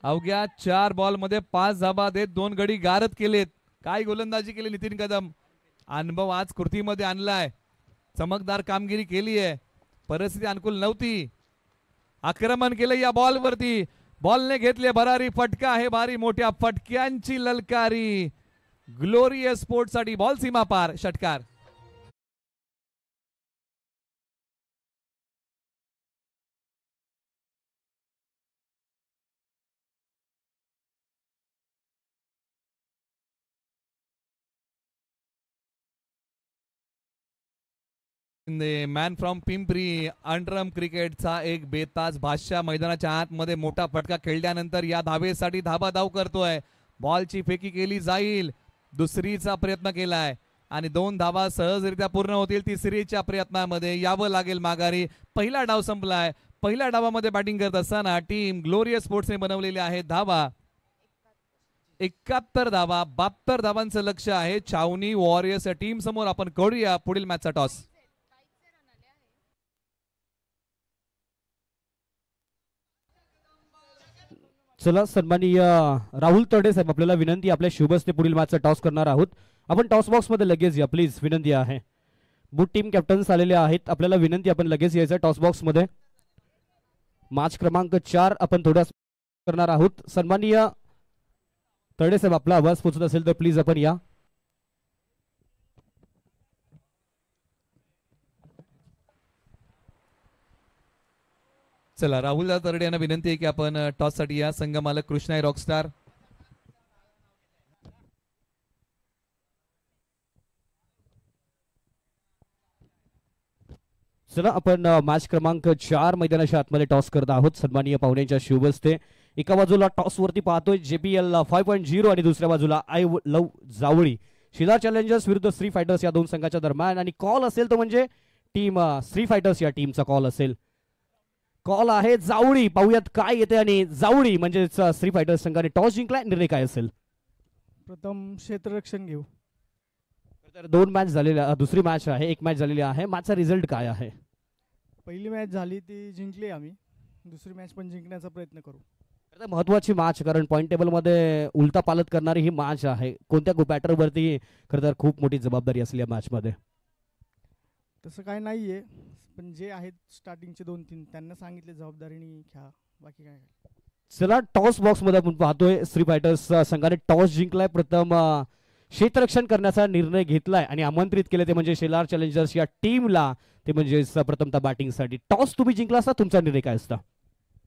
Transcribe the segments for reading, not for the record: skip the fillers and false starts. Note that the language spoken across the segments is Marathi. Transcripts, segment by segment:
अवघ्या 4 बॉल मध्ये 5 धाबा देत 2 गडी गारद केलेत. काय गोलंदाजी केली नितीन कदम. अनुभव आज कृतीमध्ये आणलाय. चमकदार कामगिरी केली आहे. परिस्थिती अनुकूल नव्हती. आक्रमण केलं या बॉल वरती. बॉलने घेतले भरारी फटका आहे. भारी मोठ्या फटक्यांची ललकारी. ग्लोरियस स्पोर्ट्स साठी बॉल सीमा पार षटकार. मॅन फ्रॉम पिंपरी अंडरम क्रिकेटचा एक बेताज भाष्या मैदानाच्या आतमध्ये मोठा फटका खेळल्यानंतर या धावेसाठी धाबा धाव करतोय. बॉलची फेकी केली जाईल. दुसरीचा प्रयत्न केलाय आणि 2 धावा सहजरित्या पूर्ण होतील. तिसरीच्या प्रयत्नामध्ये यावं लागेल माघारी. पहिला डाव संपलाय. पहिल्या डावामध्ये बॅटिंग करत असताना टीम ग्लोरियस स्पोर्ट्सने बनवलेली आहे धावा 71 धावा. 72 धावांचं लक्ष आहे छावणी वॉरियर्स या टीम समोर. आपण करूया पुढील मॅचचा टॉस. चला सन्माननीय राहुल तडे साहेब आपल्याला विनंती, आपल्या शुभस्ते पुढील मॅचचा टॉस करणार आहोत. आपण टॉस बॉक्स मध्ये लगेच या प्लीज, विनंती आहे. बुट टीम कॅप्टन्स आलेले आहेत, आपल्याला विनंती आपण लगेच यायचं टॉस बॉक्स मध्ये. मॅच क्रमांक 4 आपण थोड्या करणार आहोत. सन्माननीय तडे साहेब आपला आवाज पोहोचत असेल तर प्लीज आपण या. चला राहुल तरडे यांना विनंती आहे की आपण टॉस साठी या. संघ मालक कृष्णा रॉकस्टार. चला आपण मॅच क्रमांक 4 मैदानाच्या आतमध्ये टॉस करत आहोत सन्माननीय पाहुण्यांच्या शुभस्ते. एका बाजूला टॉस वरती पाहतोय JPL 5.0 आणि दुसऱ्या बाजूला I love Javali. Shila challengers विरुद्ध श्री फायटर्स या दोन संघाच्या दरम्यान. आणि कॉल असेल तो म्हणजे टीम श्री फायटर्स या टीमचा कॉल असेल. कॉल आहे जावळी. पाहूयात काय येते. आणि जावळी म्हणजे श्री फायटर्स संघाने टॉस जिंकलाय. निर्णय काय असेल? प्रथम क्षेत्ररक्षण घेऊ. तर 2 मॅच झालेल्या, दुसरी मॅच आहे, 1 मॅच झालेली आहे. मॅचचा रिझल्ट काय आहे? पहिली मॅच झाली ती जिंकली आम्ही. दुसरी मॅच पण जिंकण्याचा प्रयत्न करू. महत्वाची मॅच, कारण पॉईंट टेबल मध्ये उलटा पालत करणारी ही मॅच आहे. कोणत्या बॅटर वरती खरं तर खूप मोठी जबाबदारी असली या मॅच मध्ये. तसं काय नाहीये, पण जे आहेत स्टार्टिंगचे 2-3 त्यांना सांगितले जबाबदारीने घ्या, बाकी काय. चला टॉस बॉक्स मध्ये आपण पाहतोय श्री फायटर्स संघाने टॉस जिंकलाय. प्रथम क्षेत्ररक्षण करण्याचा निर्णय घेतलाय आणि आमंत्रित केले ते म्हणजे शेलार चॅलेंजर्स या टीमला. ते म्हणजे प्रथमतः बॅटिंगसाठी. टॉस तुम्ही जिंकला असता, तुमचा निर्णय काय असता?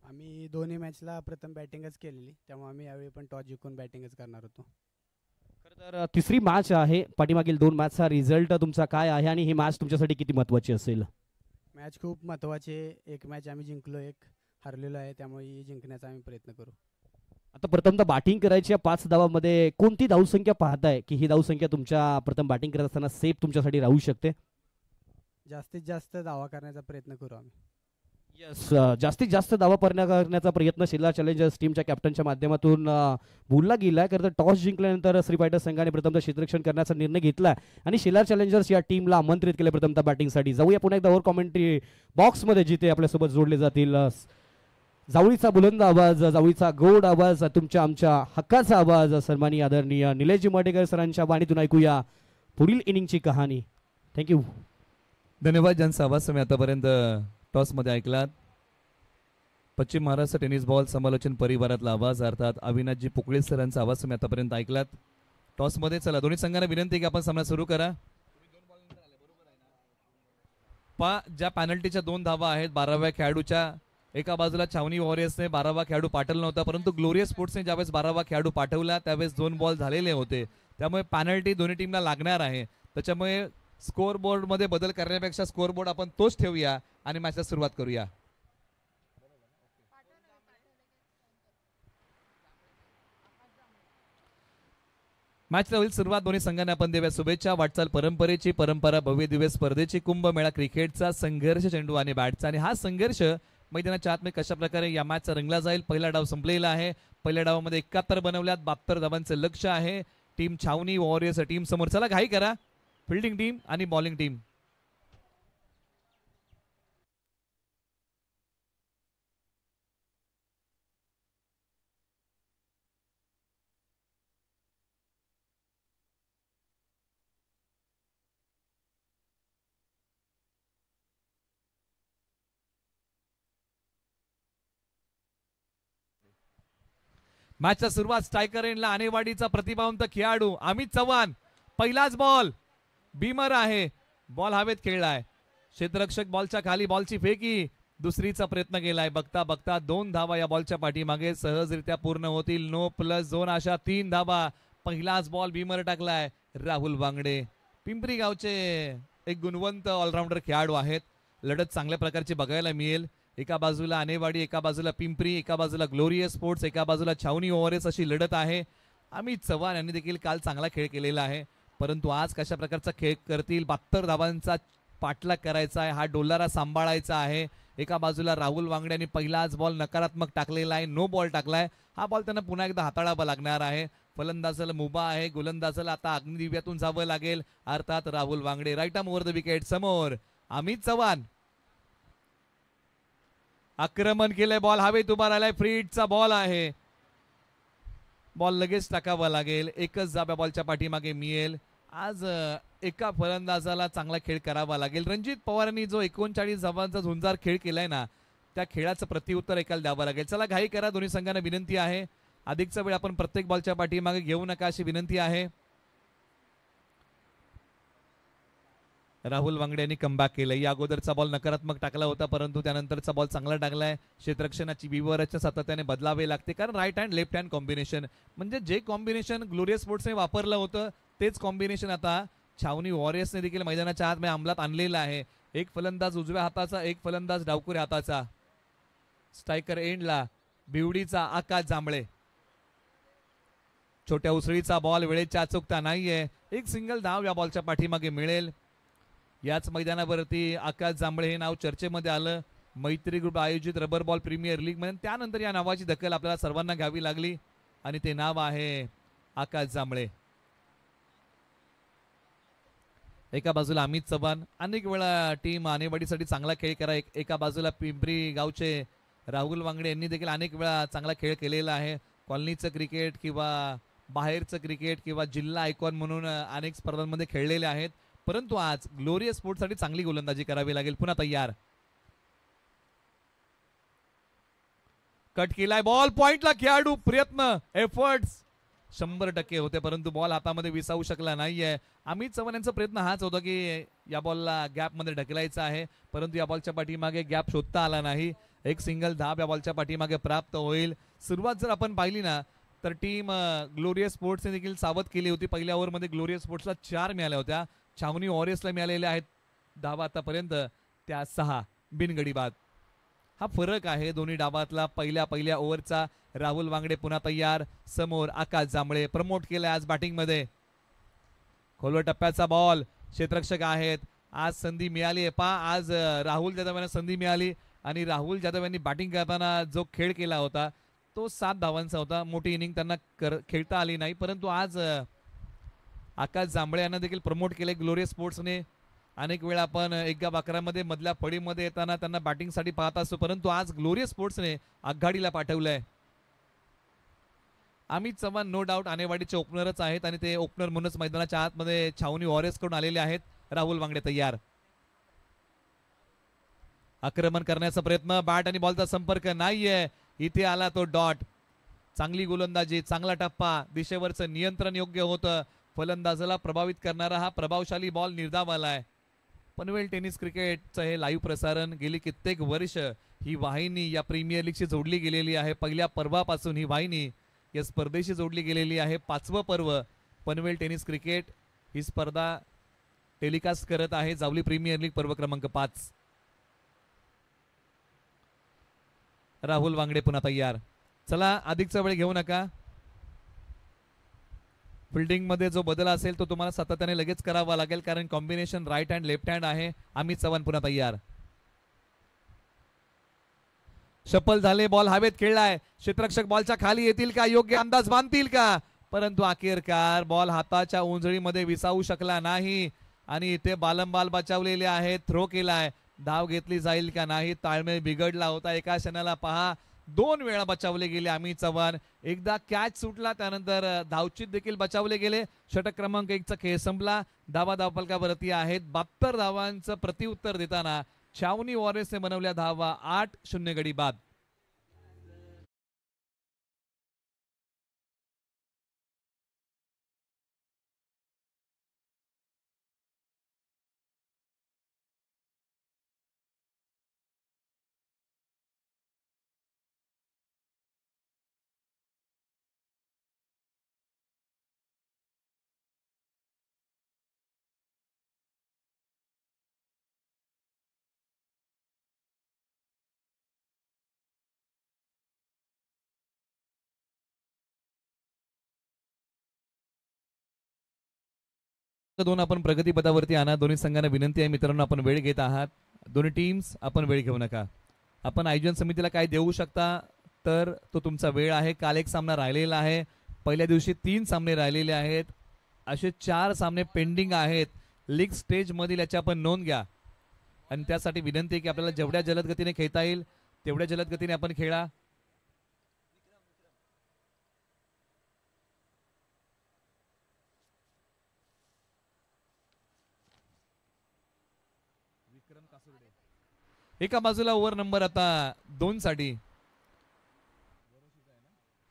आम्ही दोन्ही मॅचला प्रथम बॅटिंगच केलेली, त्यामुळे आम्ही यावेळी पण टॉस जिंकून बॅटिंगच करणार होतो. खरं तर तिसरी मॅच आहे. पाठीमागील 2 मॅचचा रिझल्ट तुमचा काय आहे आणि ही मॅच तुमच्यासाठी किती महत्वाची असेल? मॅच खूप महत्त्वाची आहे. एक मॅच आम्ही जिंकलो, एक हरलेलो आहे, त्यामुळे जिंकण्याचा आम्ही प्रयत्न करू. आता प्रथमतः बॅटिंग करायची 5 धावांमध्ये कोणती धावसंख्या पाहताय की ही धावसंख्या तुमच्या प्रथम बॅटिंग करत असताना सेफ तुमच्यासाठी राहू शकते? जास्तीत जास्त धावा करण्याचा प्रयत्न करू आम्ही. यस, जास्तीत जास्त धावा करण्याचा प्रयत्न शेलार चॅलेंजर्स टीमच्या कॅप्टनच्या माध्यमातून बोलला गेलाय. खरं तर टॉस जिंकल्यानंतर श्री फायटर्स संघाने प्रथमतः क्षेत्ररक्षण करण्याचा निर्णय घेतलाय आणि शेलार चॅलेंजर्स या टीमला आमंत्रित केले प्रथमतः बॅटिंगसाठी. जाऊया पुन्हा एकदा ओव्हर कॉमेंट्री बॉक्समध्ये, जिथे आपल्यासोबत जोडले जातील जावळीचा बुलंद आवाज, जावळीचा गोड आवाज, तुमच्या आमच्या हक्काचा आवाज. सन्माननीय आदरणीय निलेशजी मटेकर सरांच्या वाणीतून ऐकूया पुढील इनिंगची कहाणी. थँक्यू. धन्यवाद. ज्यांचा आवाज तुम्ही आतापर्यंत टॉस मध्ये ऐकलात. पश्चिम महाराष्ट्र टेनिस बॉल समालोचन परिवारातला आवाज, अर्थात अविनाशजी पुकळे सरांचा आवाज तुम्ही आतापर्यंत ऐकलात टॉस मध्ये. चला दोन्ही संघांना विनंती की आपण सामना सुरू करा. ज्या पॅनल्टीच्या 2 धावा आहेत 12व्या खेळाडूच्या. एका बाजूला छावणी वॉरियर्सने 12वा खेळाडू पाठवला नव्हता, परंतु ग्लोरियस स्पोर्ट्सने ज्यावेळेस 12वा खेळाडू पाठवला त्यावेळेस 2 बॉल झालेले होते. त्यामुळे पॅनल्टी दोन्ही टीमला लागणार आहे. त्याच्यामुळे स्कोअर बोर्ड मध्ये बदल करण्यापेक्षा स्कोअर बोर्ड आपण तोच ठेवूया आणि मॅचला सुरुवात करूया. मॅचला होईल सुरुवात. दोन्ही संघांना आपण देऊया शुभेच्छा. वाटचाल परंपरेची, परंपरा भव्य दिव्य स्पर्धेची, कुंभमेळा क्रिकेटचा, संघर्ष चेंडू आणि बॅटचा. आणि हा संघर्ष मैदानाच्या आतमध्ये कशा प्रकारे या मॅचचा रंगला जाईल. पहिला डाव संपलेला आहे. पहिल्या डावामध्ये 71 बनवल्यात. 72 धावांचं लक्ष आहे टीम छावणी वॉरियर्स टीम समोर. चला घाई करा फिल्डिंग टीम आणि बॉलिंग टीम. मॅचचा सुरुवात स्ट्रायकर एंडला आणेवाडीचा प्रतिभावंत खेळाडू अमित चव्हाण. पहिलाच बॉल बीमर आहे, बॉल हवेत खेळलाय. क्षेत्ररक्षक बॉलच्या खाली, बॉलची फेकी, दुसरीचा प्रयत्न केलाय. बघता बघता 2 धावा या बॉलच्या पाठीमागे सहजरित्या पूर्ण होतील. नो प्लस झोन अशा 3 धावा. पहिलाच बॉल बीमर टाकलाय राहुल वांगडे. पिंपरी गावचे एक गुणवंत ऑलराऊंडर खेळाडू आहेत. लढत चांगल्या प्रकारची बघायला मिळेल. एका बाजूला आणेवाडी, एका बाजूला पिंपरी, एका बाजूला ग्लोरियस स्पोर्ट्स, एका बाजूला छावणी ओव्हरेस अशी लढत आहे. अमित चव्हाण यांनी देखील काल चांगला खेळ केलेला आहे, परंतु आज कशा प्रकारचा खेळ करतील. 72 धावांचा पाठलाग करायचा आहे, हा डोलारा सांभाळायचा आहे. एका बाजूला राहुल वांगडे यांनी पहिलाच बॉल नकारात्मक टाकलेला आहे, नो बॉल टाकलाय. हा बॉल त्यांना पुन्हा एकदा हाताळावा लागणार आहे. फलंदाजाला मुभा आहे, गोलंदाजाला आता अग्निदिव्यातून जावं लागेल, अर्थात Rahul Wangde. Right arm over the wicket. समोर अमित चव्हाण. आक्रमण केलंय, बॉल हवेत उभा राहिलाय. फ्री हिटचा बॉल आहे, बॉल लगेच टाकावा लागेल. एकच जाब्या बॉलच्या पाठीमागे मिळेल. आज एका फलंदाजाला चांगला खेळ करावा लागेल. रणजित पवारांनी जो 39 धावांचा झुंजार खेळ केलाय ना, त्या खेळाचं प्रत्युत्तर एकाला द्यावं लागेल. चला घाई करा, दोन्ही संघांना विनंती आहे. अधिकचा वेळ आपण प्रत्येक बॉलच्या पाठीमागे घेऊ नका अशी विनंती आहे. राहुल वांगडे यांनी कमबॅक केलं. या अगोदरचा बॉल नकारात्मक टाकला होता, परंतु त्यानंतरचा बॉल चांगला टाकलाय. क्षेत्ररक्षणाची व्यूहरचना सातत्याने बदलावे लागते, कारण right hand left hand combination, म्हणजे जे कॉम्बिनेशन ग्लोरियस स्पोर्ट्सने वापरलं होतं तेच कॉम्बिनेशन आता छावणी वॉरियर्सने देखील मैदानाच्या आत अंमलात आणलेलं आहे. एक फलंदाज उजव्या हाताचा, एक फलंदाज डावकुऱ्या हाताचा. स्ट्रायकर एंडला बिवडीचा आकाश जांभळे. छोट्या उसळीचा बॉल, वेळेची अचूकता नाहीये. एक सिंगल धाव या बॉलच्या पाठीमागे मिळेल. याच मैदानावरती आकाश जांभळे हे नाव चर्चेमध्ये आलं. मैत्री ग्रुप आयोजित रबर बॉल प्रीमियर लीग मध्ये त्यानंतर या नावाची दखल आपल्याला सर्वांना घ्यावी लागली आणि ते नाव आहे आकाश जांभळे. एका बाजूला अमित चव्हाण, अनेक वेळा टीम आणेवाडीसाठी चांगला खेळ करा. एका बाजूला पिंपरी गावचे राहुल वांगडे यांनी देखील अनेक वेळा चांगला खेळ केलेला आहे. कॉलनीचं क्रिकेट किंवा बाहेरचं क्रिकेट किंवा जिल्हा आयकॉन म्हणून अनेक स्पर्धांमध्ये खेळलेले आहेत, परंतु आज ग्लोरियस स्पोर्ट्ससाठी चांगली गोलंदाजी करावी लागेल. पुन्हा तयार. कट केलाय बॉल, पॉइंटला खेळाडू. प्रयत्न, एफर्ट्स 100% होते, परंतु बॉल हातामध्ये विसावू शकला नाहीये. अमित चव्हाण यांचा प्रयत्न हाच होता की या बॉलला गॅप मध्ये ढकलायचा आहे, परंतु या बॉलच्या पाठीमागे गॅप शोधता आला नाही. एक सिंगल धाव या बॉलच्या पाठीमागे प्राप्त होईल. सुरुवात जर आपण पाहिली ना, तर टीम ग्लोरियस स्पोर्ट्सने देखील सावध केली होती. पहिल्या ओव्हरमध्ये ग्लोरियस स्पोर्ट्सला 4 मिळाल्या होत्या, छावणी वॉरियर्सला मिळालेल्या आहेत धावा आतापर्यंत त्या 6 बिनगडी बाद. हा फरक आहे दोन्ही डावातला पहिल्या ओव्हरचा. राहुल वांगडे पुन्हा तयार. समोर आकाश जांभळे प्रमोट केलाय आज बॅटिंग मध्ये. खोलवर टप्प्याचा बॉल, क्षेत्ररक्षक आहेत. आज संधी मिळाली आहे आज राहुल जाधव यांना संधी मिळाली आणि राहुल जाधव यांनी बॅटिंग करताना जो खेळ केला होता तो 7 धावांचा होता. मोठी इनिंग त्यांना खेळता आली नाही, परंतु आज आकाश जांभळे यांना देखील प्रमोट केले ग्लोरियस स्पोर्ट्सने. अनेक वेळा आपण 1-11 मध्ये मधल्या फळीमध्ये येताना त्यांना बॅटिंगसाठी पाहत असतो, परंतु आज ग्लोरियस स्पोर्ट्सने आघाडीला पाठवलंय. अमित चव्हाण नो डाऊट आणेवाडीचे ओपनरच आहेत आणि ते ओपनर म्हणूनच मैदानाच्या आतमध्ये छावणी वॉरियर्स कडून आलेले आहेत. राहुल वांगडे तयार. आक्रमण करण्याचा प्रयत्न, बॅट आणि बॉलचा संपर्क नाहीये. इथे आला तो डॉट. चांगली गोलंदाजी, चांगला टप्पा, दिशेवरचं नियंत्रण योग्य होतं. फलंदाजाला प्रभावित करणारा हा प्रभावशाली बॉल निर्धावलाय. पनवेल टेनिस क्रिकेटचं हे लाईव्ह प्रसारण गेली कित्येक वर्ष ही वाहिनी या प्रीमियर लीगशी जोडली गेलेली आहे. पहिल्या पर्वापासून ही वाहिनी या स्पर्धेशी जोडली गेलेली आहे. 5वं पर्व पनवेल टेनिस क्रिकेट ही स्पर्धा टेलिकास्ट करत आहे. जावली प्रीमियर लीग पर्व क्रमांक 5. राहुल वांगडे पुन्हा तयार. चला अधिकचा वेळ घेऊ नका. फिल्डिंग मध्ये जो बदल असेल तो तुम्हाला सातत्याने लगेच करावा लागेल, कारण combination right hand left hand आहे. अमित चव्हाण पुन्हा तयार. शफल झाले, बॉल हवेत खेळलाय. क्षेत्ररक्षक बॉलच्या खाली येतील का, योग्य अंदाज बांधतील का, परंतु अखेरकार बॉल हाताच्या उंजळीमध्ये विसावू शकला नाही आणि इथे बालंबाल बचावलेले आहेत. थ्रो केलाय, धाव घेतली जाईल का नाही, ताळमेळ बिघडला होता. एका क्षणाला पहा 2 वेळा बचावले गेले अमित चव्हाण. एकदा कॅच सुटला, त्यानंतर धावचीत देखील बचावले गेले. षटक क्रमांक 1 चा खेळ संपला. धावा धावफलकावरती आहेत. 72 धावांचं प्रत्युत्तर देताना छावणी वॉरियर्सने बनवल्या धावा 8-0 गडी बाद. दोन आपण प्रगतीपथावरती आणा. दोन्ही संघांना विनंती आहे मित्रांनो, आपण वेळ घेत आहात. दोन्ही टीम्स आपण वेळ घेऊ नका. आपण आयोजन समितीला काय देऊ शकता तर तो तुमचा वेळ आहे. काल एक सामना राहिलेला आहे, पहिल्या दिवशी 3 सामने राहिलेले आहेत, असे 4 सामने पेंडिंग आहेत लीग स्टेज मधील. याची आपण नोंद घ्या आणि त्यासाठी विनंती आहे की आपल्याला जेवढ्या जलद गतीने खेळता येईल तेवढ्या जलद गतीने आपण खेळा. एका बाजूला ओव्हर नंबर आता 2 साठी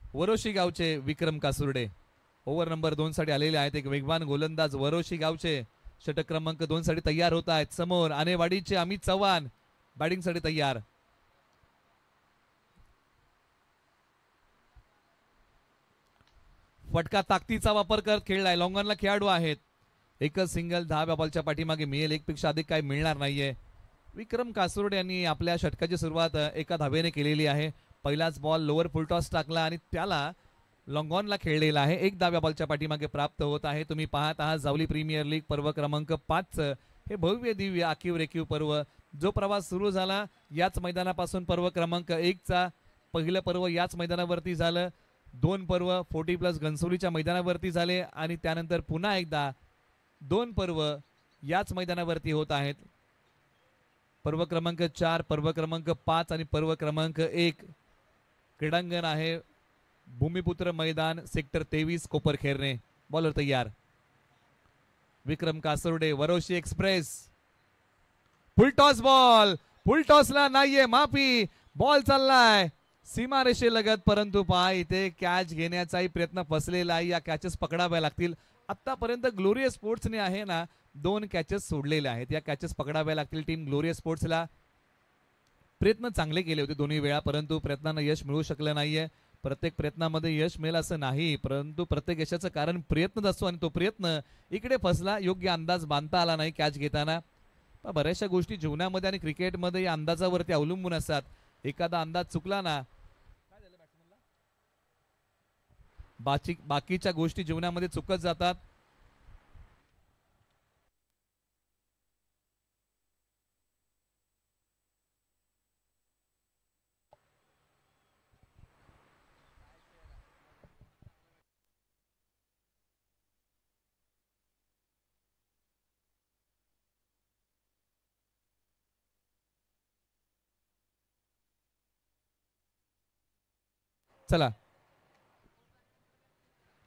वरोशी गावचे विक्रम कासुर्डे ओव्हर नंबर 2 साठी आलेले आहेत. एक वेगवान गोलंदाज वरोशी गावचे षटक क्रमांक 2 साठी तयार होत आहेत. समोर आनेवाडीचे अमित चव्हाण बॅटिंग साठी तयार. फटका ताकदीचा वापर करत खेळलाय. लॉंगॉनला खेळाडू आहेत. एकच सिंगल 10व्या बॉलच्या पाठीमागे मिळेल, एक पेक्षा अधिक काय मिळणार नाहीये. विक्रम कासुर्डे यांनी आपल्या षटकाची सुरुवात एका धावेने केलेली आहे. पहिलाच बॉल लोअर फुलटॉस टाकला आणि त्याला लॉंगॉनला खेळलेला आहे. 1 10व्या बॉलच्या पाठीमागे प्राप्त होत आहे. तुम्ही पाहत आहात जावली प्रीमियर लीग पर्व क्रमांक 5 हे भव्य दिव्य आखीव रेखीव पर्व. जो प्रवास सुरू झाला याच मैदानापासून पर्व क्रमांक 1चा पहिलं पर्व याच मैदानावरती झालं. 2 पर्व 40+ घनसोलीच्या मैदानावरती झाले आणि त्यानंतर पुन्हा एकदा 2 पर्व याच मैदानावरती होत आहेत. पर्व क्रमांक 4, पर्व क्रमांक 5 आणि पर्व क्रमांक 1 क्रीडांगण आहे. भूमिपुत्र मैदान सेक्टर 23 कोपरखेरणे. बॉलर तयार विक्रम कासुर्डे. वरोशी एक्सप्रेस फुलटॉस बॉल. फुलटॉसला नाहीये माफी. बॉल चाललाय सीमारेषेलगत, परंतु पहा इथे कॅच घेण्याचाही प्रयत्न फसलेला आहे. या कॅचेस पकडाव्या लागतील. आतापर्यंत ग्लोरियस स्पोर्ट्सने आहे ना 2 कॅचेस सोडलेल्या आहेत. या कॅचेस पकडाव्या लागतील टीम ग्लोरियस स्पोर्ट्सला. प्रयत्न चांगले केले होते दोन्ही वेळा, परंतु प्रयत्नांना यश मिळू शकलं नाहीये. प्रत्येक प्रयत्नामध्ये यश मिळेल असं नाही, परंतु प्रत्येक यशाचं कारण प्रयत्नच असतो आणि तो प्रयत्न इकडे फसला. योग्य अंदाज बांधता आला नाही कॅच घेताना. बऱ्याचशा गोष्टी जीवनामध्ये आणि क्रिकेटमध्ये या अंदाजावरती अवलंबून असतात. एखादा अंदाज चुकला ना बाकीच्या गोष्टी जीवनामध्ये चुकत जातात. चला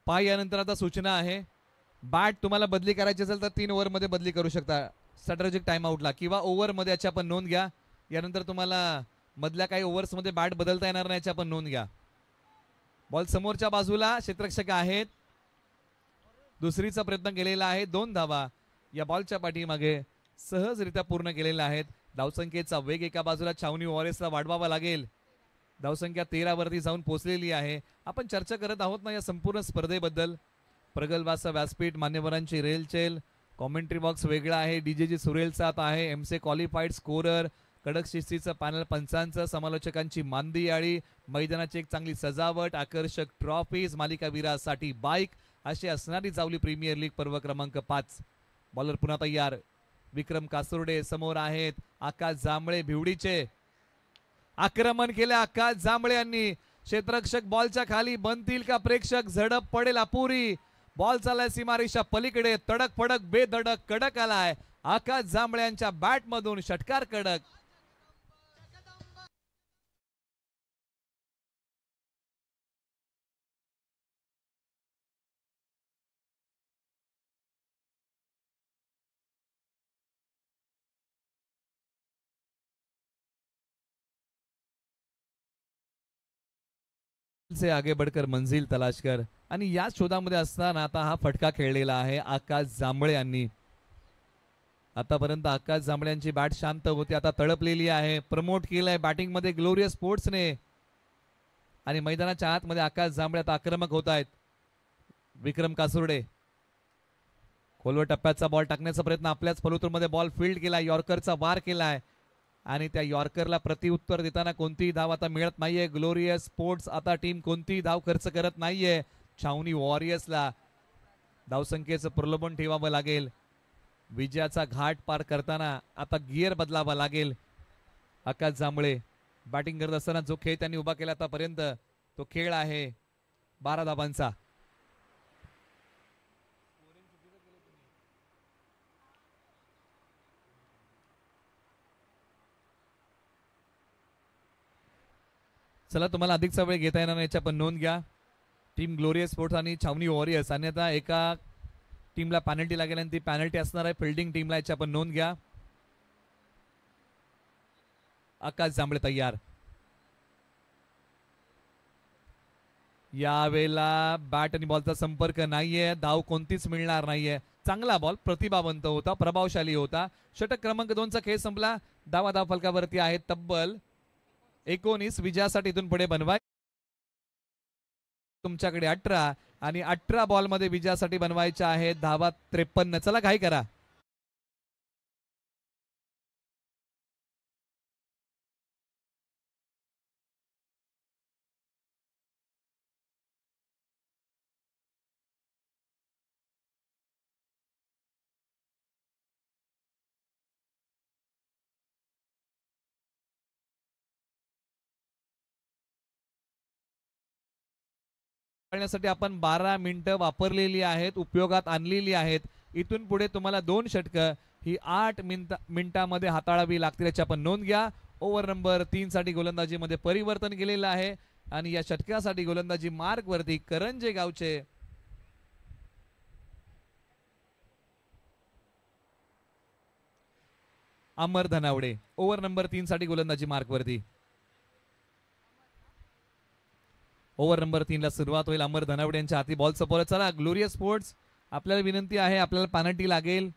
पाय यानंतर आता सूचना आहे. बॅट तुम्हाला बदली करायची असेल तर 3 ओव्हर मध्ये बदली करू शकता स्ट्रॅटेजिक टाइम आउटला किंवा ओव्हर मध्ये. याची आपण नोंद घ्या. यानंतर तुम्हाला मधल्या काही ओव्हर्स मध्ये बॅट बदलता येणार नाही, याची आपण नोंद घ्या. बॉल समोरच्या बाजूला क्षेत्ररक्षक आहेत. दुसरीचा प्रयत्न केलेला आहे. 2 धावा या बॉलच्या पाठीमागे सहजरित्या पूर्ण केलेल्या आहेत. धावसंख्येचा वेग एका बाजूला छावणी वॉरियर्सला वाढवावा लागेल. धावसंख्या 13 वरती जाऊन पोहोचलेली आहे. आपण चर्चा करत आहोत ना या संपूर्ण स्पर्धेबद्दल. प्रगल्भाचं व्यासपीठ, मान्यवरांची रेलचेल, कॉमेंट्री बॉक्स वेगळा आहे. डीजेची सुरेल साथ आहे. एमसे क्वालिफाईड स्कोरर, कडक शिस्तीचं पॅनल, पंचांचं, समालोचकांची मांदी आळी, मैदानाची एक चांगली सजावट, आकर्षक ट्रॉफीज, मालिकावीरासाठी बाईक अशी असणारी जावली प्रीमियर लीग पर्व क्रमांक 5. बॉलर पुन्हा तयार विक्रम कासुर्डे. समोर आहेत आकाश जांभळे भिवडीचे. आक्रमण केले आकाश जांभळे यांनी. क्षेत्ररक्षक बॉलच्या खाली बनतील का प्रेक्षक? झडप पडेल अपुरी. बॉल चाललाय सीमारेषा पलीकडे. तडक फडक बेधडक कडक आलाय आकाश जांभळे यांच्या बॅट मधून. षटकार कडक. से आगे बढ़कर मंजिल तलाश कर. आणि या शोधामध्ये असताना आता हा फटका खेळलेला आहे आकाश जांभळे यांनी. आतापर्यंत आकाश जांभळे यांची बॅट शांत होती, आता तळपलेली आहे. प्रमोट केलंय बॅटिंग मध्ये ग्लोरियस स्पोर्ट्सने आणि मैदानाच्या आतमध्ये आकाश जांभळे आता आक्रमक होत आहेत. विक्रम कासुर्डे खोलवर टप्प्याचा बॉल टाकण्याचा प्रयत्न, आपल्याच फलुतूरमध्ये बॉल फील्ड केलाय. यॉर्करचा वार केलाय आणि त्या यॉर्करला प्रतिउत्तर देताना कोणतीही धाव आता मिळत नाहीये. ग्लोरियस स्पोर्ट्स आता टीम कोणतीही धाव खर्च करत नाहीये. छावणी वॉरियर्सला धावसंख्येचं प्रलोभन ठेवावं लागेल. विजयाचा घाट पार करताना आता गिअर बदलावा लागेल. आकाश जांभळे बॅटिंग करत असताना जो खेळ त्यांनी उभा केला आतापर्यंत तो खेळ आहे 12 धाबांचा. चला तुम्हाला अधिकचा वेळ घेता येणार नाही याची पण नोंद घ्या. टीम ग्लोरियस स्पोर्ट्स आणि छावणी वॉरियर्स अन्यथा एका टीमला पॅनल्टी लागेल आणि ती पॅनल्टी असणार आहे फिल्डिंग टीमला, याची आपण नोंद घ्या. आकाश जांभळे तयार. यावेळेला बॅट आणि बॉलचा संपर्क नाहीये, धाव कोणतीच मिळणार नाहीये. चांगला बॉल प्रतिभावंत होता, प्रभावशाली होता. षटक क्रमांक 2चा खेळ संपला. धावा धाव फलकावरती आहेत तब्बल 19. विजयासाठी इथून पुढे बनवाय तुमच्याकडे 18 आणि 18 बॉल मध्ये विजयासाठी बनवायच्या आहेत धावा 53. चला घाई करा. करण्यासाठी आपण 12 मिनिटं वापरलेली आहेत, उपयोगात आणलेली आहेत. इथून पुढे तुम्हाला 2 षटकं ही 8 मिनिटांमध्ये हाताळावी लागतील, याची आपण नोंद घ्या. ओव्हर नंबर 3 साठी गोलंदाजीमध्ये परिवर्तन केलेलं आहे आणि या षटकासाठी गोलंदाजी मार्क वरती करंजे गावचे अमर धनावडे. ओव्हर नंबर 3 साठी गोलंदाजी मार्क वरती. ओव्हर नंबर 3 ला सुरुवात होईल. अमर धनावडे यांच्या हाती बॉल सपोर. चला ग्लोरियस स्पोर्ट्स आपल्याला विनंती आहे, आपल्याला पॅनल्टी लागेल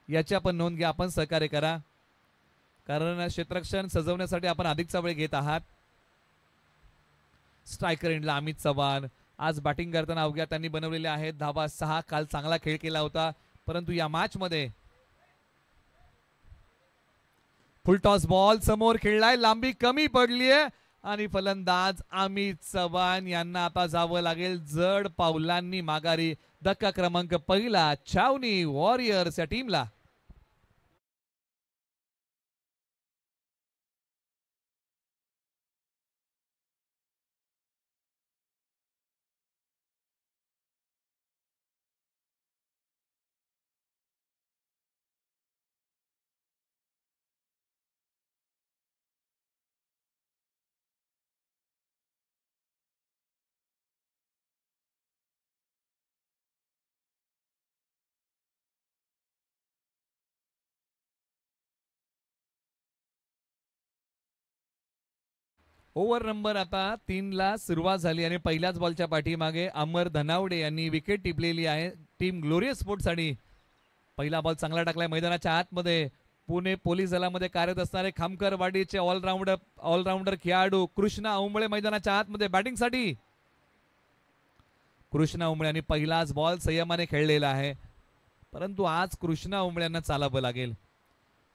याची आपण नोंद घ्या. आपण सहकार्य करा कारण क्षेत्ररक्षण सजवण्यासाठी आपण अधिकचा वेळ घेत आहात. स्ट्रायकर एंडला अमित चव्हाण आज बॅटिंग करताना अवघ्या त्यांनी बनवलेले आहेत धावा 6. काल चांगला खेळ केला होता परंतु या मॅच मध्ये फुल टॉस बॉल समोर खेळलाय, लांबी कमी पडलीये आणि फलंदाज अमित चव्हाण यांना आता जावं लागेल जड पावलांनी माघारी. धक्का क्रमांक 1 छावणी वॉरियर्स या टीमला. ओव्हर नंबर आता 3 ला सुरुवात झाली आणि पहिल्याच बॉलच्या पाठीमागे अमर धनावडे यांनी विकेट टिपलेली आहे टीम ग्लोरियस स्पोर्ट्स साठी. पहिला बॉल चांगला टाकलाय मैदानाच्या आतमध्ये. पुणे पोलीस दलामध्ये कार्यरत असणारे खामकरवाडीचे ऑलराऊंडर खेळाडू कृष्णा उंबळे मैदानाच्या आतमध्ये बॅटिंग साठी. कृष्णा उंबळे यांनी पहिलाच बॉल संयमाने खेळलेला आहे परंतु आज कृष्णा उंबळे यांना चालावं लागेल.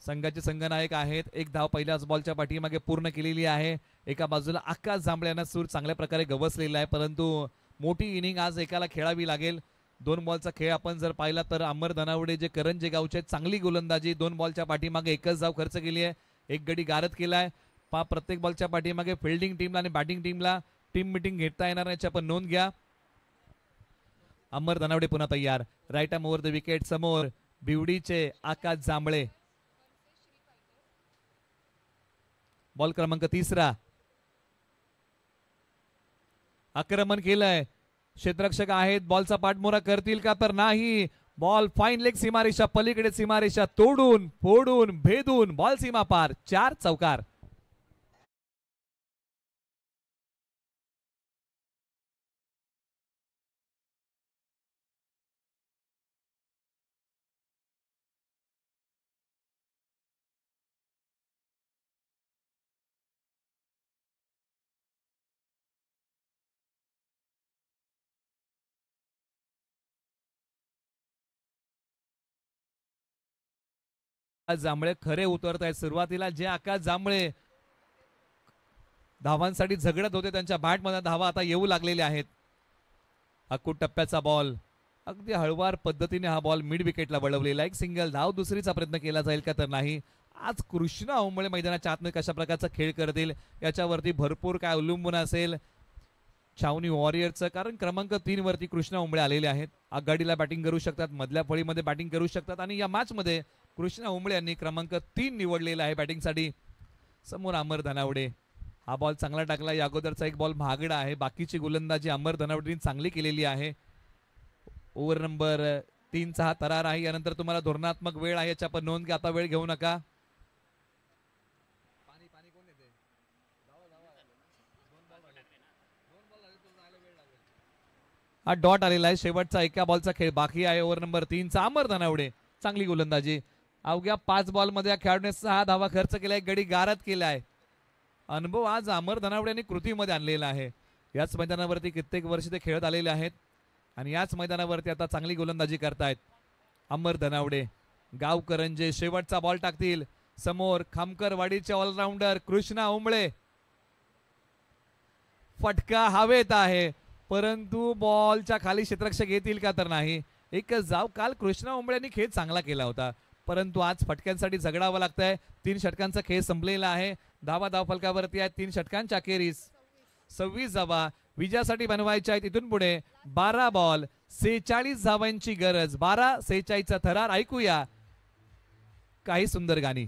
संघाचे संघनायक आहेत. 1 धाव पहिल्याच बॉलच्या पाठीमागे पूर्ण केलेली आहे. एका बाजूला आकाश जांभळे यांना सूर चांगल्या प्रकारे गवसलेला आहे परंतु मोठी इनिंग आज एकाला खेळावी लागेल. 2 बॉलचा खेळ आपण जर पाहिला तर अमर धनावडे जे करंजे गावचे चांगली गोलंदाजी 2 बॉलच्या पाठीमागे एकच धाव खर्च केली आहे. 1 गडी गारद केलाय. प्रत्येक बॉलच्या पाठीमागे फिल्डिंग टीमला आणि बॅटिंग टीमला टीम मिटिंग घेता येणार याची आपण नोंद घ्या. अमर धनावडे पुन्हा तयार. Right arm over the wicket समोर बिवडीचे आकाश जांभळे. बॉल क्रमांक 3 आक्रमण केलंय. क्षेत्ररक्षक आहेत, बॉलचा पाठमोरा करतील का तर नाही. बॉल फाईन लेग सीमारेषा पलीकडे सीमारेषा तोडून फोडून भेदून बॉल सीमा पार. 4 चौकार. जांभळे खरे उतरत आहेत. सुरुवातीला जे आकाश जांभळे धावांसाठी झगडत होते त्यांच्या बॅटमध्ये धावा आता येऊ लागलेल्या आहेत. अकूट टप्प्याचा बॉल अगदी हळवार पद्धतीने हा बॉल मिड विकेटला वळवलेला, एक सिंगल धाव, दुसरीचा प्रयत्न केला जाईल का तर नाही. आज कृष्णा ओंबळे मैदानाच्या आतमध्ये कशा प्रकारचा खेळ करतील याच्यावरती भरपूर काय अवलंबून असेल छावणी वॉरियरचं, कारण क्रमांक 3 वरती कृष्णा ओंबळे आलेले आहेत. आघाडीला बॅटिंग करू शकतात, मधल्या फळीमध्ये बॅटिंग करू शकतात आणि या मॅच मध्ये कृष्णा ओंबळे यांनी क्रमांक 3 निवडलेला आहे बॅटिंगसाठी. समोर अमर धनावडे, हा बॉल चांगला टाकला. या अगोदरचा एक बॉल महागडा आहे. बाकीची गोलंदाजी अमर धनावडेंनी चांगली केलेली आहे. ओव्हर नंबर 3चा हा तरार आहे. यानंतर तुम्हाला धोरणात्मक वेळ आहे, याची आपण नोंद घ्या. आता वेळ घेऊ नका. हा डॉट आलेला आहे. शेवटचा एका बॉलचा खेळ बाकी आहे. ओव्हर नंबर 3चा अमर धनावडे, चांगली गोलंदाजी. अवघ्या 5 बॉलमध्ये या खेळाडूने 6 धावा खर्च केलाय, गडी गारद केलाय. अनुभव आज अमर धनावडे यांनी कृतीमध्ये आणलेला आहे. याच मैदानावरती कित्येक वर्ष ते खेळत आलेले आहेत आणि याच मैदानावरती आता चांगली गोलंदाजी करतायत अमर धनावडे. गावकरंजे शेवटचा बॉल टाकतील. समोर खामकरवाडीचे ऑलराऊंडर कृष्णा ओंबळे. फटका हवेत आहे, परंतु बॉलच्या खाली क्षेत्ररक्षक येतील का तर नाही. एकच जाव. काल कृष्णा ओंबळे यांनी खेळ चांगला केला होता, परंतु आज फटक्यांसाठी झगडावं लागतंय. 3 षटकांचा खेळ संपलेला आहे. धावा फलकावरती आहेत 3 षटकांच्या अखेरीस 26 धावा विजयासाठी बनवायच्या आहेत. इथून पुढे 12 बॉल 46 धावांची गरज. 12-46चा थरार. ऐकूया काही सुंदर गाणी.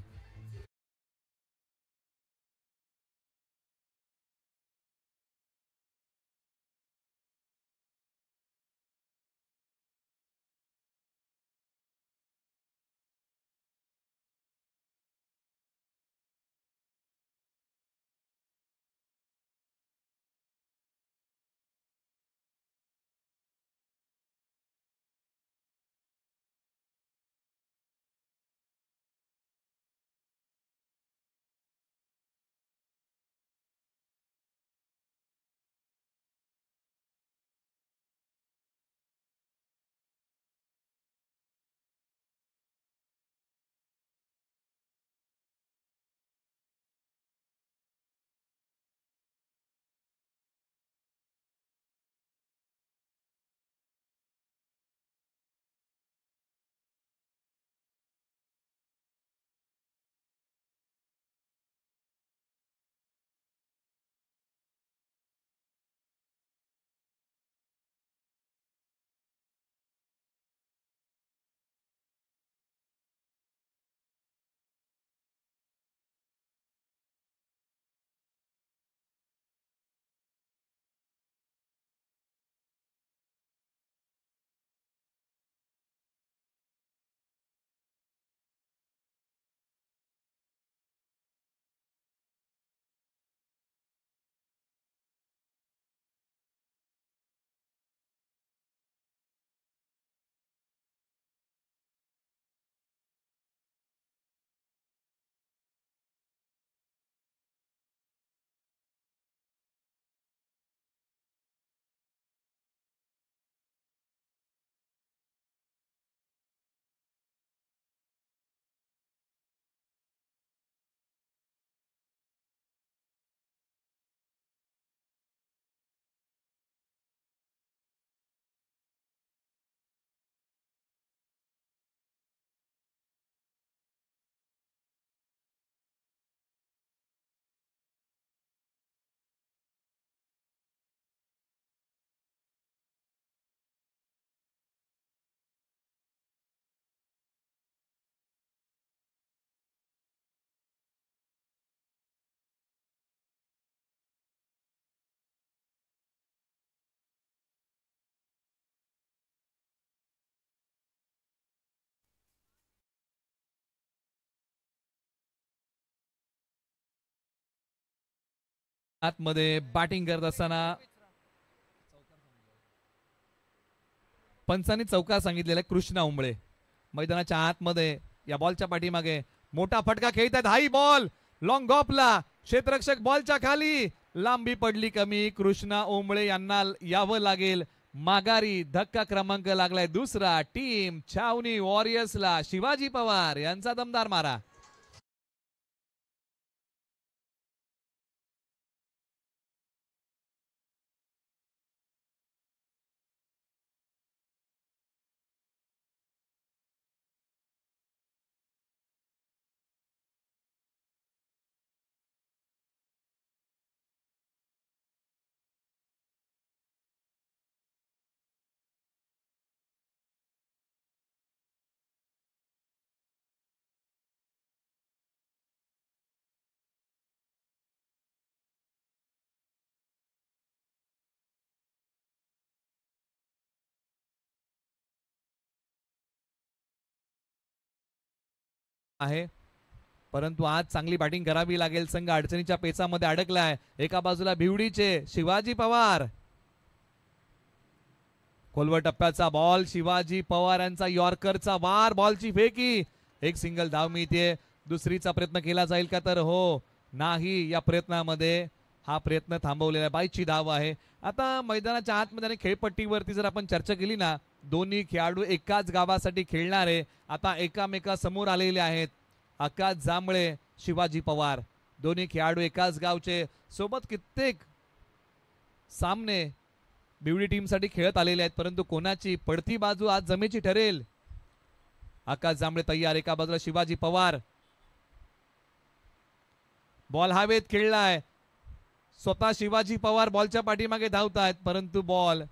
आतमध्ये बॅटिंग करत असताना पंचांनी चौकार सांगितलेला कृष्णा ओंबळे. मैदानाच्या आतमध्ये या बॉलच्या पाठीमागे मोठा फटका खेळत आहेत. हाई बॉल लॉंग ऑफला, क्षेत्ररक्षक बॉलच्या खाली, लांबी पडली कमी. कृष्णा ओंबळे यांना यावं लागेल माघारी. धक्का क्रमांक लागलाय दुसरा. टीम छावणी वॉरियर्सला शिवाजी पवार यांचा दमदार मारा. आहे, परंतु आज चांगली बॅटिंग करावी लागेल. संघ अडचणीच्या पेचामध्ये अडकलाय. एका बाजूला भिवडीचे शिवाजी पवार, खोलवर टप्प्याचा बॉल, शिवाजी पवार यांचा यॉर्करचा वार, बॉलची फेकी, एक सिंगल धाव मिळते. दुसरीचा प्रयत्न केला जाईल का, तर हो नाही, या प्रयत्नामध्ये हा प्रयत्न थांबवलेला. 22ची धाव आहे. आता मैदानाच्या आतमध्ये आणि खेळपट्टीवरती जर आपण चर्चा केली ना, दोन्ही खेळाडू एकाच गावासाठी खेळणारे आता एकामेकासमोर आलेले आहेत. आकाश जांभळे, शिवाजी पवार, दोन्ही खेळाडू एकाच गावचे, सोबत कित्येक सामने बिवडी टीमसाठी खेळत आलेले आहेत, परंतु कोणाची पडती बाजू आज जमेची ठरेल. आकाश जांभळे तयार, एका बाजूला शिवाजी पवार, बॉल हवेत खेळलाय. स्वतः शिवाजी पवार बॉलच्या पाठीमागे धावतायत, परंतु बॉल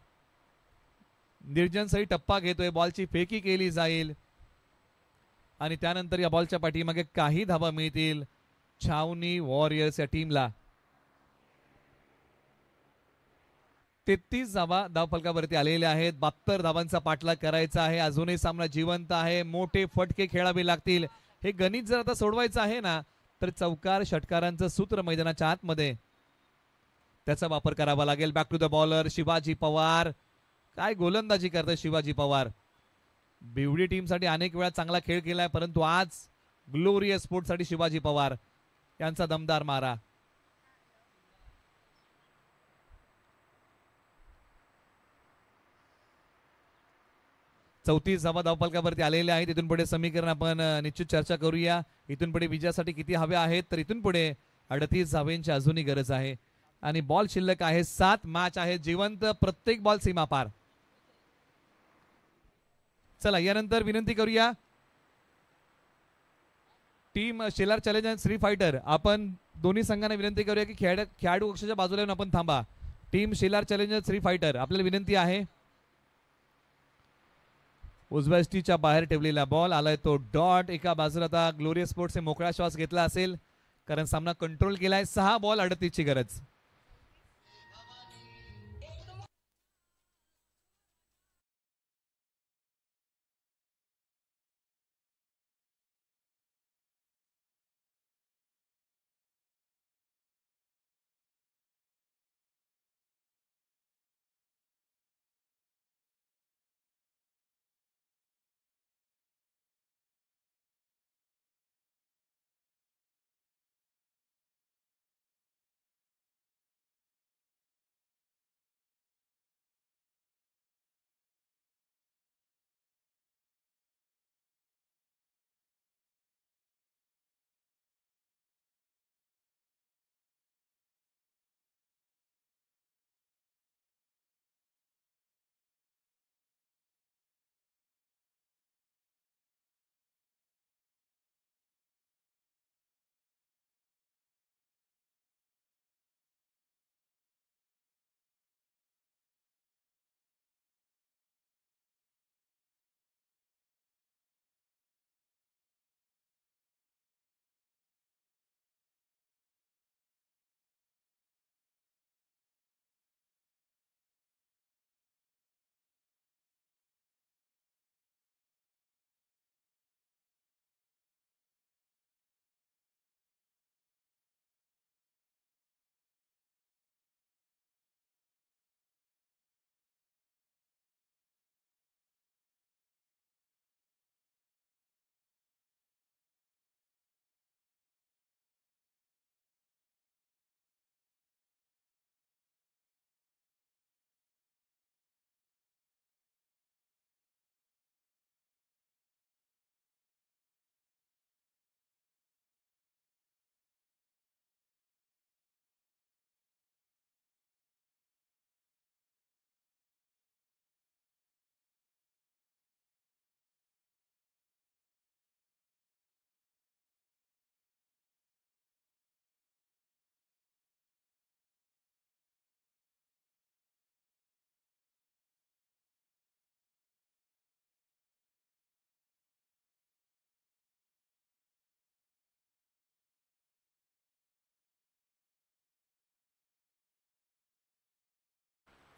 निर्जन सही टप्पा घेतोय. बॉलची फेकी केली जाईल आणि त्यानंतर या बॉलच्या पाठीमागे काही धावा मिळतील छावणी वॉरियर्स या टीमला. 33 धावा धावफलकावरती आलेल्या आहेत. 72 धावांचा पाठलाग करायचा आहे. अजूनही सामना जिवंत आहे. मोठे फटके खेळावे लागतील. हे गणित जर आता सोडवायचं आहे ना, तर चौकार षटकारांचं सूत्र मैदानाच्या आतमध्ये त्याचा वापर करावा लागेल. Back to the bowler Shivaji Pawar, काय गोलंदाजी करतोय शिवाजी पवार. बिवडी टीमसाठी अनेक वेळा चांगला खेळ केलाय, परंतु आज ग्लोरियस स्पोर्ट्ससाठी शिवाजी पवार यांचा दमदार मारा. चौतीस धावा धावफलकावरती आलेले आहेत. इथून पुढे समीकरण आपण निश्चित चर्चा करूया. इथून पुढे विजयासाठी किती हवे आहेत, तर इथून पुढे 38 धावेंची अजूनही गरज आहे आणि बॉल शिल्लक आहे 7. मॅच आहे जिवंत, प्रत्येक बॉल सीमा पार. चला यानंतर विनंती करूया team Shelar challengers Shri fighter, आपण दोन्ही संघांना विनंती करूया की खेळाडू कक्षाच्या बाजूला येऊन आपण थांबा. Team Shelar challengers Shri fighter, आपल्याला विनंती आहे. उजव्या स्टीच्या बाहेर ठेवलेला बॉल आलाय तो डॉट. एका बाजूला आता ग्लोरियस स्पोर्ट्सने मोकळा श्वास घेतला असेल, कारण सामना कंट्रोल केलाय. 6 बॉल 38ची गरज.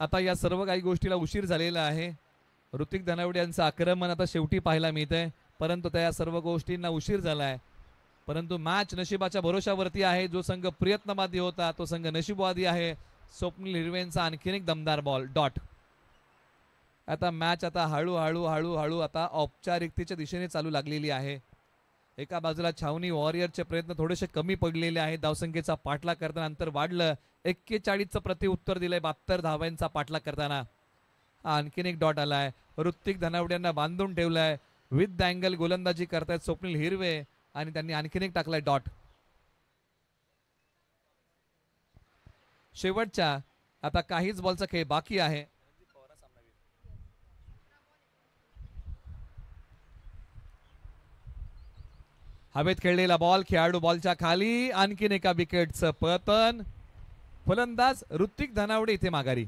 आता या सर्व काही गोष्टीला उशीर झालेला आहे. ऋतिक धनावडे यांचं आक्रमण आता शेवटी पाहायला मिळतंय. परंतु त्या सर्व गोष्टींना उशीर झालाय. परंतु मॅच नशिबाच्या भरोशावरती आहे. जो संघ प्रयत्नवादी होता तो संघ नशीबवादी आहे. स्वप्नील हिरवेंचा आणखीन एक दमदार बॉल डॉट. आता मॅच आता हळूहळू हळूहळू आता औपचारिकतेच्या दिशेने चालू लागलेली आहे. एका बाजूला छावणी वॉरियरचे प्रयत्न थोडेसे कमी पडलेले आहेत. धावसंख्येचा पाठलाग करताना अंतर वाढलं. 41चं प्रत्युत्तर दिलंय 72 धावांचा पाठलाग करताना. आणखीन एक डॉट आलाय. ऋत्विक धनावड्यांना बांधून ठेवलाय. विथ द अँगल गोलंदाजी करतायत स्वप्नील हिरवे आणि त्यांनी आणखीन एक टाकलाय डॉट. शेवटच्या आता काहीच बॉलचा खेळ बाकी आहे. हवेत खेळलेला बॉल, खेळाडू बॉलच्या खाली, आणखीन एका विकेटचं पतन. फलंदाज ऋत्विक धनावडे इथे माघारी.